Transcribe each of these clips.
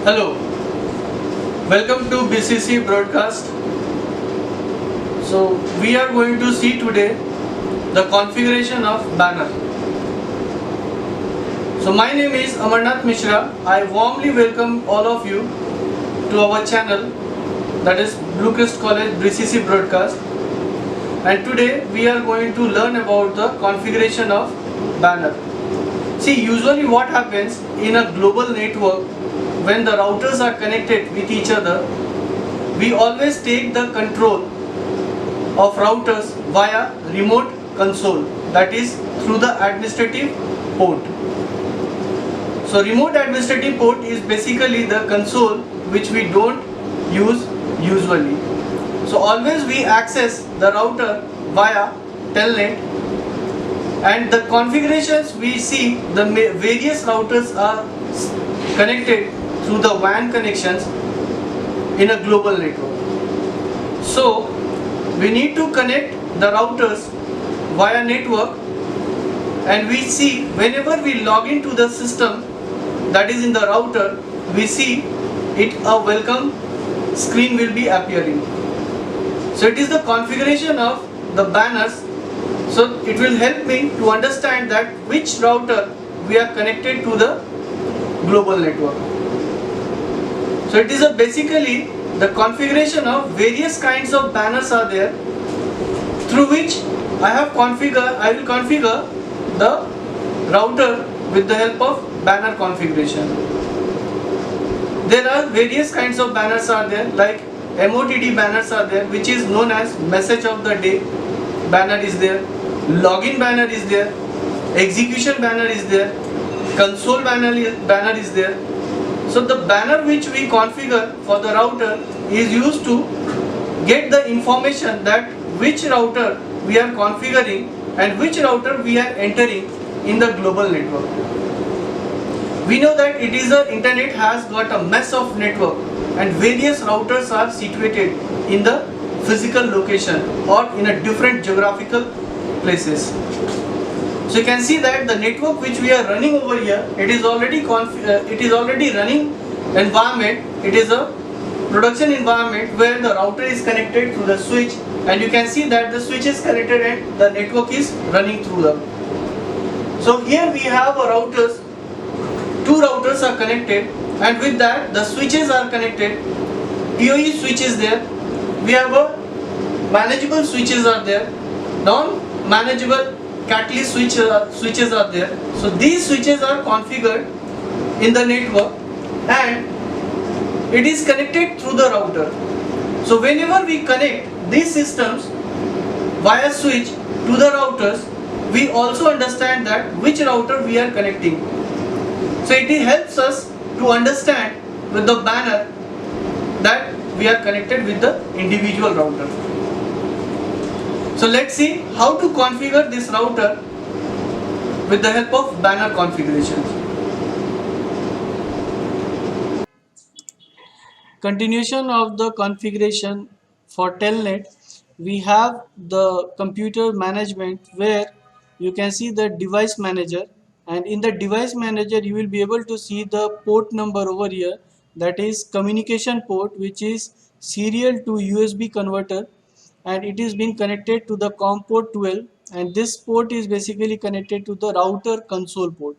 Hello, welcome to BCC broadcast. So we are going to see today the configuration of banner. So my name is Amarnath Mishra. I warmly welcome all of you to our channel, that is Blue Crest College BCC broadcast. And today we are going to learn about the configuration of banner. See, usually what happens in a global network, when the routers are connected with each other, we always take the control of routers via remote console, that is through the administrative port. So remote administrative port is basically the console which we don't use usually. So always we access the router via telnet, and the configurations we see, the various routers are connected through the WAN connections in a global network. So we need to connect the routers via network, and we see whenever we log into the system that is in the router, we see a welcome screen will be appearing. So it is the configuration of the banners. So it will help me to understand that which router we are connected to the global network. So it is basically the configuration of various kinds of banners are there, through which I will configure the router with the help of banner configuration. There are various kinds of banners are there, like MOTD banners are there, which is known as message of the day banner is there, login banner is there, execution banner is there, console banner is there. So the banner which we configure for the router is used to get the information that which router we are configuring and which router we are entering in the global network. We know that internet has got a mess of network, and various routers are situated in the physical location or in a different geographical places. So you can see that the network which we are running over here, it is already running environment. It is a production environment where the router is connected through the switch, and you can see that the switch is connected and the network is running through them. So here we have a routers, two routers are connected, and with that the switches are connected. PoE switch is there. We have a manageable switches are there, non-manageable catalyst switches are there. So these switches are configured in the network, and it is connected through the router. So whenever we connect these systems via switch to the routers, we also understand that which router we are connecting. So it helps us to understand with the banner that we are connected with the individual router. So let's see how to configure this router with the help of banner configurations. Continuation of the configuration for telnet, we have the computer management, where you can see the device manager, and in the device manager you will be able to see the port number over here, that is communication port, which is serial to USB converter, and it is being connected to the COM port 12, and this port is basically connected to the router console port.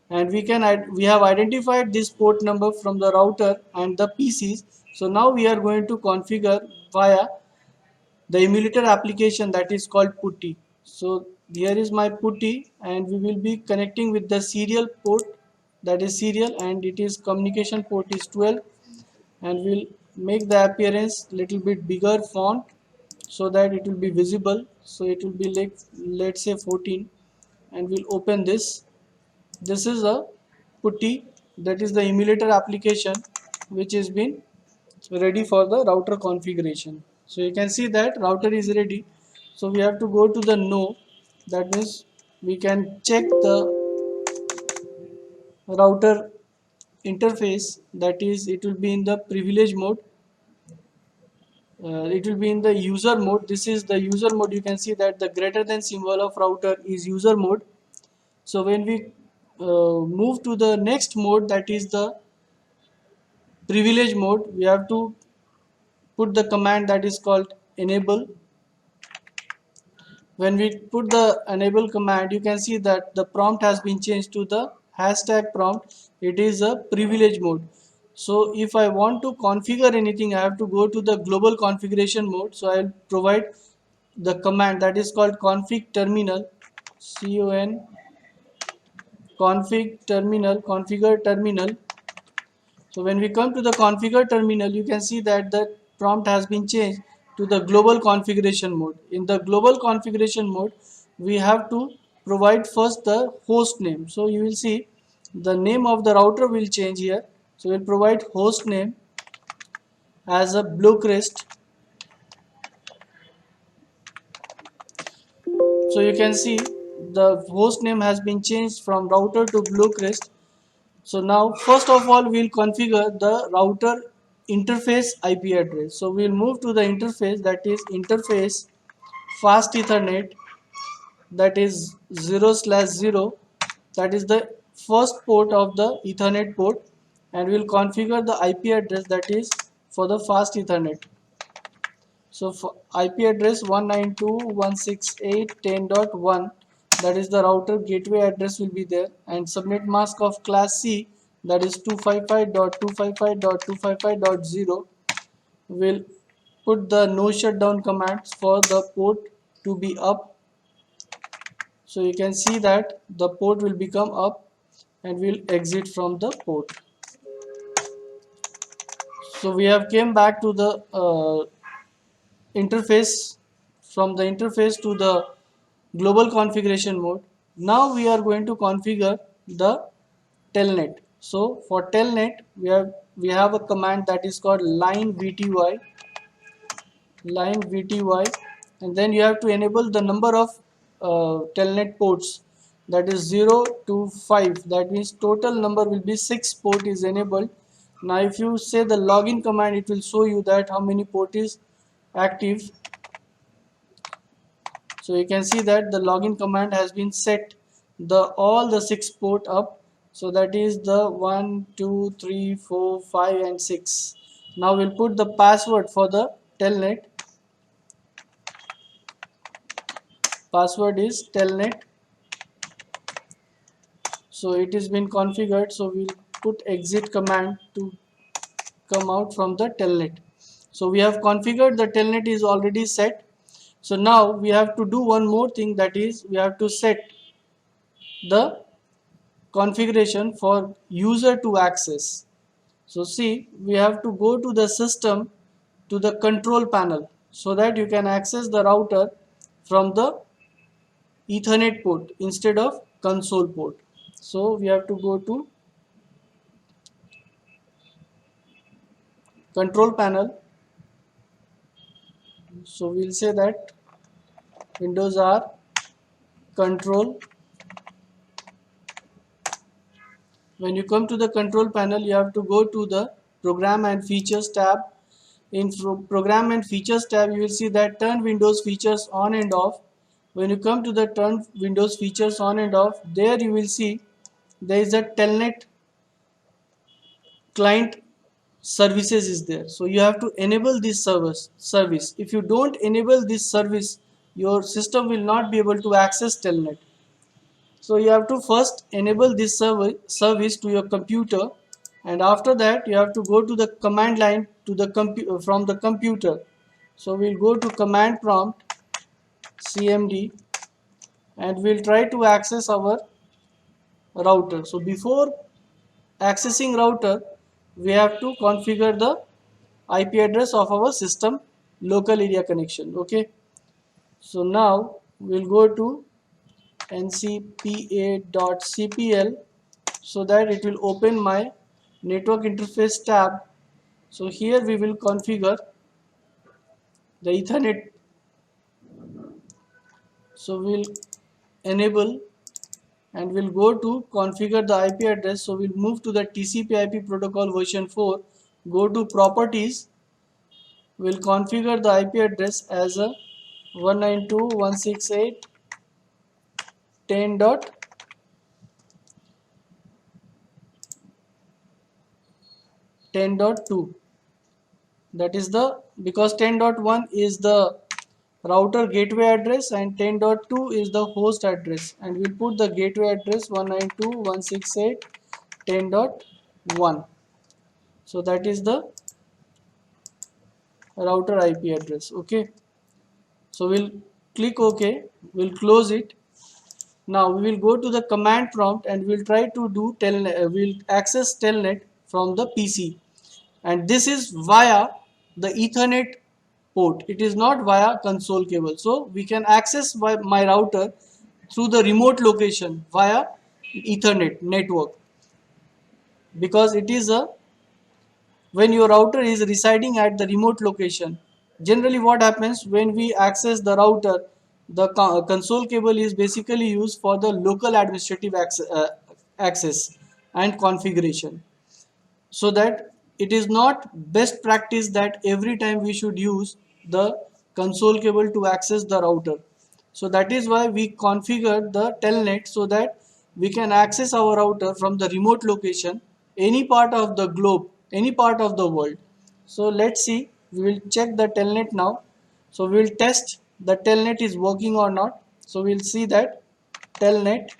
And we have identified this port number from the router and the PCs. So now we are going to configure via the emulator application, that is called PuTTY. So here is my PuTTY, and we will be connecting with the serial port, that is serial, and it is communication port is 12, and we'll make the appearance little bit bigger font so that it will be visible. So it will be like, let's say 14, and we'll open this. This is a PuTTY, that is the emulator application which has been ready for the router configuration. So you can see that router is ready. So we have to go to the no, that means we can check the router interface, that is it will be in the privilege mode. It will be in the user mode. This is the user mode. You can see that the greater than symbol of router is user mode. So when we move to the next mode, that is the privilege mode, we have to put the command that is called enable. When we put the enable command, you can see that the prompt has been changed to the hashtag prompt. It is a privilege mode. So if I want to configure anything, I have to go to the global configuration mode. So I'll provide the command that is called config terminal, configure terminal. So when we come to the configure terminal, you can see that the prompt has been changed to the global configuration mode. In the global configuration mode, we have to provide first the host name. So you will see the name of the router will change here. So we'll provide host name as a Bluecrest. So you can see the host name has been changed from router to Bluecrest. So now first of all we'll configure the router interface IP address. So we'll move to the interface, that is interface fast Ethernet, that is 0/0, that is the first port of the Ethernet port, and we'll configure the IP address that is for the fast Ethernet. So for IP address 192.168.10.1, that is the router gateway address will be there, and subnet mask of class C, that is 255.255.255.0. will put the no shutdown commands for the port to be up. So you can see that the port will become up and will exit from the port. So we have came back to the interface, from the interface to the global configuration mode. Now we are going to configure the telnet. So for telnet, we have a command that is called line vty, and then you have to enable the number of telnet ports, that is 0 to 5. That means total number will be 6 port is enabled. Now if you say the login command, it will show you that how many port is active. So you can see that the login command has been set the all the 6 port up. So that is the 1 2 3 4 5 and 6. Now we'll put the password for the telnet. Password is telnet. So it is been configured. So we'll put exit command to come out from the telnet. So we have configured the telnet is already set. So now we have to do one more thing, that is we have to set the configuration for user to access. So see, we have to go to the system, to the control panel, so that you can access the router from the Ethernet port instead of console port. So we have to go to control panel. So we'll say that Windows R control. When you come to the control panel, you have to go to the program and features tab. In program and features tab, you will see that turn Windows features on and off. When you come to the turn Windows features on and off, there you will see there is a telnet client services is there. So you have to enable this service. If you don't enable this service, your system will not be able to access telnet. So you have to first enable this service to your computer, and after that you have to go to the command line to the from the computer. So we'll go to command prompt cmd, and we'll try to access our router. So before accessing router, we have to configure the IP address of our system local area connection. Okay, so now we'll go to ncpa.cpl, so that it will open my network interface tab. So here we will configure the Ethernet. So we'll enable, and we'll go to configure the IP address. So we'll move to the TCP/IP protocol version 4, go to properties, we'll configure the IP address as a 192.168.10.1. 10.2. That is the, because 10.1 is the router gateway address and 10.2 is the host address, and we'll put the gateway address 192.168.10.1. So that is the router IP address. Okay, so we'll click OK, we'll close it. Now we will go to the command prompt and we'll try to do we'll access telnet from the PC, and this is via the Ethernet port. It is not via console cable. So we can access my router through the remote location via Ethernet network, because it is a, when your router is residing at the remote location. Generally what happens when we access the router, the console cable is basically used for the local administrative access and configuration, so that it is not best practice that every time we should use the console cable to access the router. So that is why we configure the telnet, so that we can access our router from the remote location, any part of the globe, any part of the world. So let's see, we will check the telnet now. So we will test the telnet is working or not. So we'll see that telnet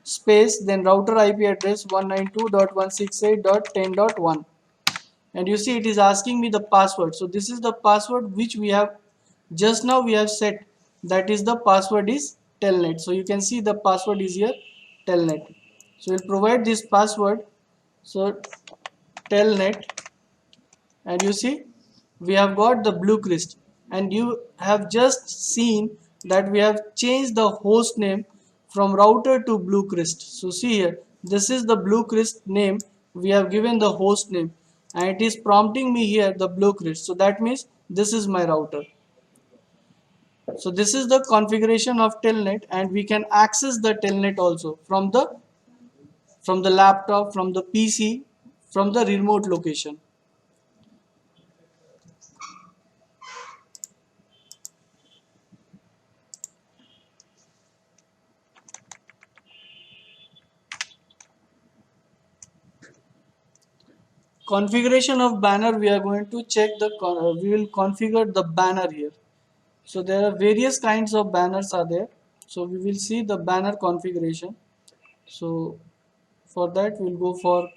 space then router IP address 192.168.10.1, and you see it is asking me the password. So this is the password which we have just now we have set, that is the password is telnet. So you can see the password is here, telnet. So we'll provide this password, so telnet, and you see we have got the Bluecrest, and you have just seen that we have changed the host name from router to Bluecrest. So see here, this is the Bluecrest name, we have given the host name, and it is prompting me here the Bluecrest. So that means this is my router. So this is the configuration of telnet, and we can access the telnet also from the laptop, from the PC, from the remote location. Configuration of banner, we are going to check the we will configure the banner here. So there are various kinds of banners are there, so we will see the banner configuration. So for that we'll go for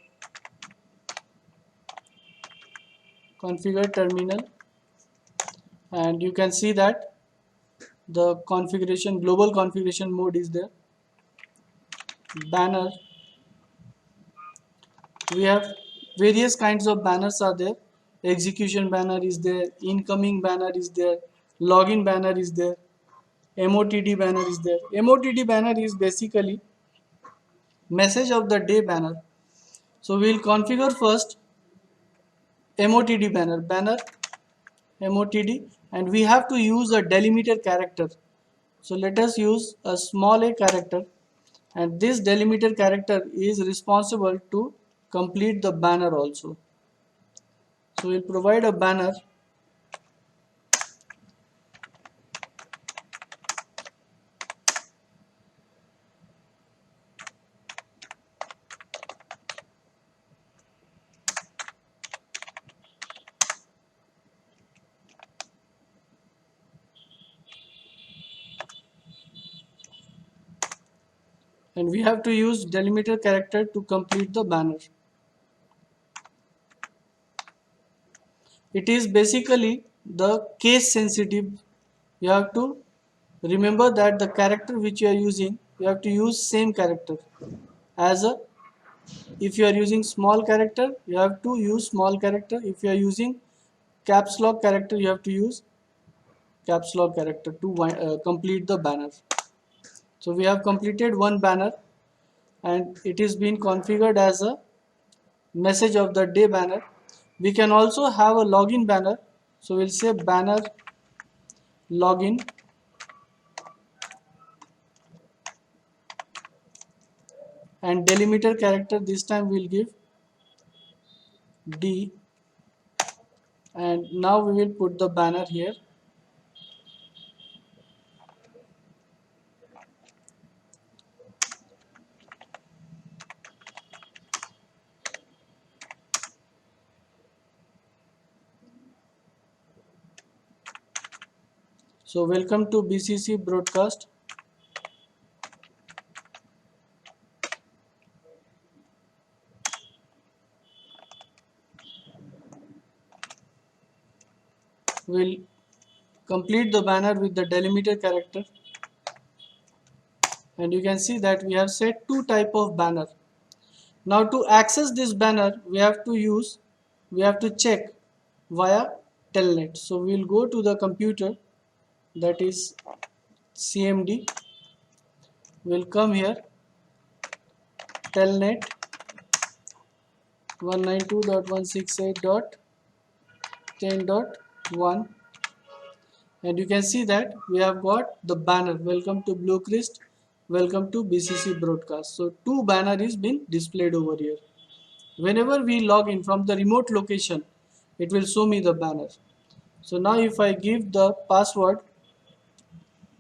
configure terminal, and you can see that the configuration, global configuration mode is there. Banner, we have various kinds of banners are there. Execution banner is there, incoming banner is there, login banner is there, MOTD banner is there. MOTD banner is basically message of the day banner. So we will configure first MOTD banner MOTD, and we have to use a delimiter character. So let us use a small a character, and this delimiter character is responsible to complete the banner also. So we'll provide a banner, and we have to use delimiter character to complete the banner. It is basically the case sensitive. You have to remember that the character which you are using, you have to use same character as a, if you are using small character you have to use small character, if you are using caps lock character you have to use caps lock character to complete the banner. So we have completed one banner, and it is being configured as a message of the day banner. We can also have a login banner, so we'll say banner login, and delimiter character this time we'll give D, and now we will put the banner here. So welcome to BCC broadcast. We'll complete the banner with the delimiter character, and you can see that we have set two type of banner. Now to access this banner we have to check via telnet. So we'll go to the computer, that is CMD. We'll come here, telnet 192.168.10.1, and you can see that we have got the banner, welcome to Bluecrest, welcome to BCC broadcast. So two banner is been displayed over here. Whenever we log in from the remote location, it will show me the banner. So now if I give the password,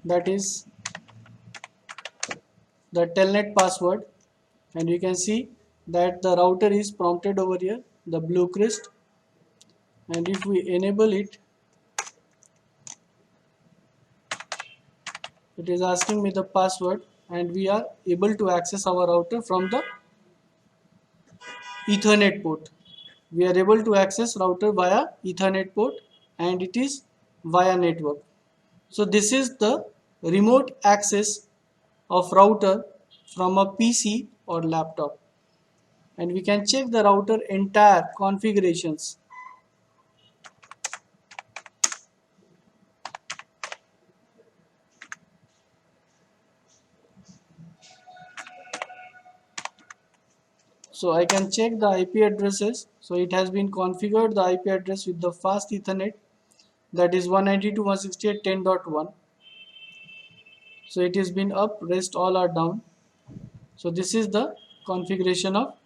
that is the telnet password, and you can see that the router is prompted over here, the Bluecrest, and if we enable it, it is asking me the password, and we are able to access our router from the Ethernet port. We are able to access router via Ethernet port, and it is via network. So this is the remote access of router from a PC or laptop, and we can check the router entire configurations. So I can check the IP addresses. So it has been configured the IP address with the fast Ethernet, that is 192.168.10.1. So it has been up, rest all are down. So this is the configuration of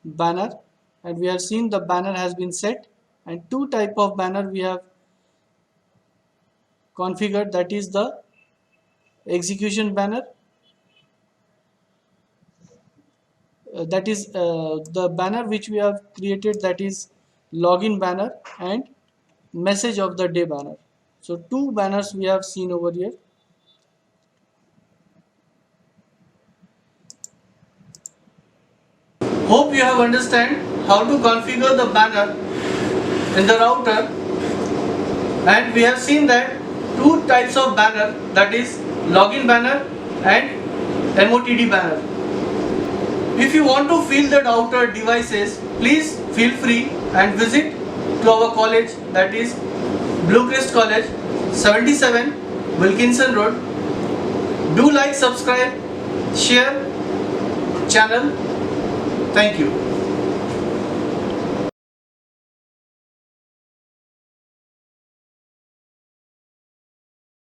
banner, and we have seen the banner has been set, and two type of banner we have configured, that is the execution banner, that is the banner which we have created, that is login banner, and message of the day banner. So two banners we have seen over here. Hope you have understand how to configure the banner in the router, and we have seen that two types of banner, that is login banner and MOTD banner. If you want to fill the router devices, please feel free and visit to our college, that is Bluecrest College, 77 Wilkinson Road. Do like, subscribe, share channel. Thank you.